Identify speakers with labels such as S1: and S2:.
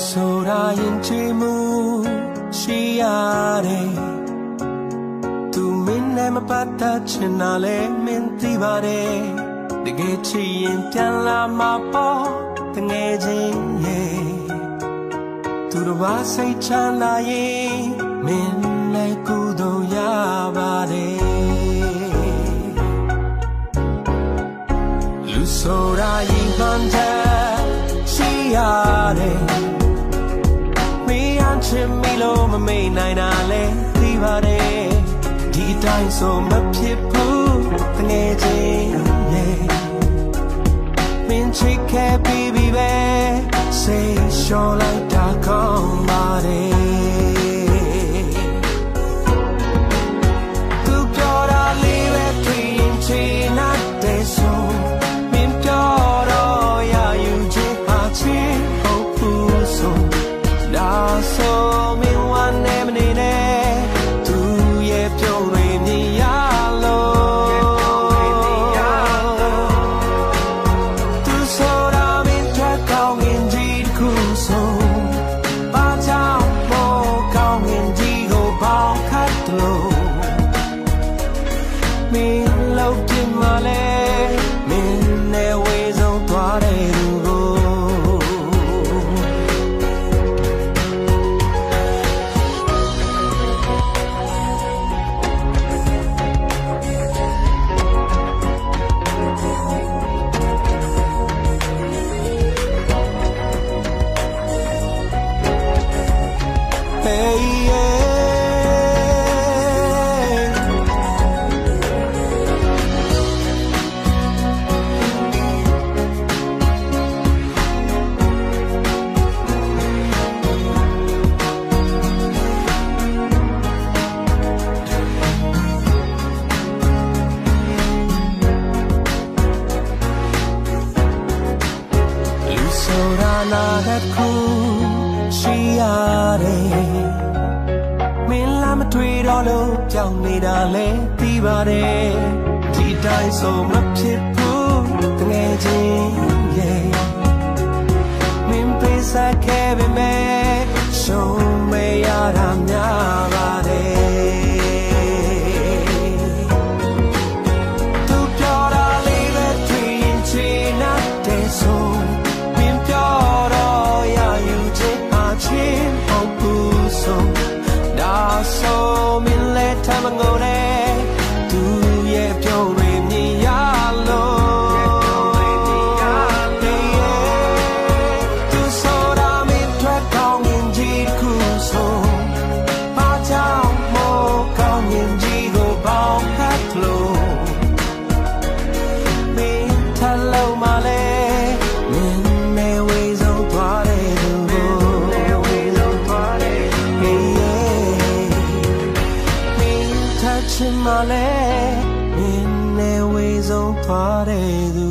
S1: ဆိုတာရင်ချေမှုရှိရတယ်သူမင်းနဲ့မပတ်သက်ချင်တာလဲမင်းသိပါတယ်တကယ်ချစ်ရင်ပြန်လာမှာပေါ့တငယ်ချင်းရဲ့သူတို့ဘာစိတ်ချမ်းသာရင်မင်းလည်းကုသိုလ်ရပါတယ်လူဆိုတာရင်မှန်တယ်ရှိရတယ်မင်းအချစ်မီလို့မမေ့နိုင်တာလဲသိပါတယ်ဒီအတိုင်းဆိုမဖြစ်ဘူးတငယ်ချင်းရဲ့မင်းချစ်ခဲ့ပြီးပဲစိတ်လျှော်လိုက်တာကောင်းပါတယ်သူပြောတာလေးပဲတွေ့ရင်ချင်တဲ့ဆိုမင်းပြောတော့ရယူချင်ပါချင်ဟုတ်ဘူးဆိုဒါဆိုမင်းဝမ်းနေမနေနဲ့သူရဲ့ပြုံးတွေမြင်ရလို့သူဆိုတာမင်းထွက်ကောင်းရင်ကြီးတစ်ခုဆိုဘာကြောင့်မို့ကောင်းရင်ကြီးကိုပေါင်းခတ်လို့မင်းလောက်ပြမလဲမင်းနဲ့ဝေးဆုံးသွားတဲ့သူကိုဆိုတာနာတဲ့ခုရှိရတယ်မင်းလာမတွေ့တော့လို့ကြောက်နေတာလဲသိပါတယ်ဒီတိုင်းဆိုမဖြစ်ဘူးတငယ်ချင်းရဲ့မင်းပေးစားခဲ့ပေမဲ့ရှုံးမရတာများပါတယ်သူပြောတာလေးပဲတွေ့ရင်ချင်တဲ့ဆိုဆိုမင်းလည်းထမငိုတဲ့သူရဲ့ပြုံးတွေမြင်ရလို့သူဆိုတာမင်းထွက်ကောင်းရင်ကြီးတစ်ခုဆိုဘာကြောင့်မို့ကောင်းရင်ကြီးကိုပေါင်းခတ်လို့မင်းထလုံးမလဲမင်းနဲ့ဝေးဆုံးသွားတဲ့သူချင်မလဲမင်းနဲ့ဝေးဆုံးသွားတဲ့သူ